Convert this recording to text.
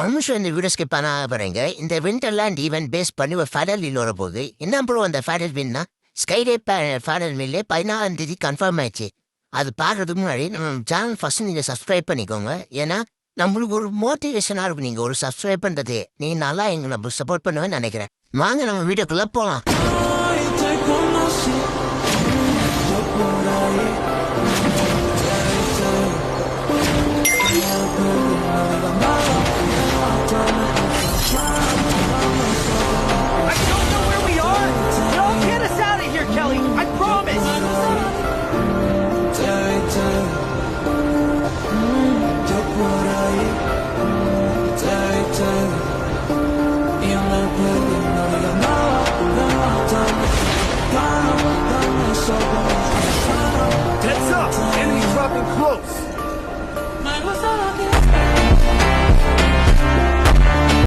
Almost இந்த video skip பண்ண போறீங்க. இந்த விண்டர்லேண்ட் ஈவென்ட் பேஸ் பண்ணி ஒரு ஃபேடல் வீல் வர போகுது. என்ன ப்ரோ அந்த ஃபேடல் வீல்னா ஸ்கைடே ஃபேடல் வீல்லே 14ஆம் தேதி கன்ஃபார்ம் ஆயிடுச்சு. அது பார்க்கறதுக்கு முன்னாடி நம்ம சேனல் ஃபர்ஸ்ட் நீங்கள் சப்ஸ்கிரைப் பண்ணிக்கோங்க. ஏன்னா நம்மளுக்கு ஒரு மோட்டிவேஷனாக இருக்கும் நீங்கள் ஒரு சப்ஸ்கிரைப் பண்ணுறது. நீங்கள் நல்லா எங்களை நம்ம சப்போர்ட் பண்ணுவேன்னு நினைக்கிறேன். வாங்க நம்ம வீடியோக்குள்ளே போகலாம். I don't know where we are. Don't get us out of here, Kelly. I promise. Heads up. Enemy dropping close.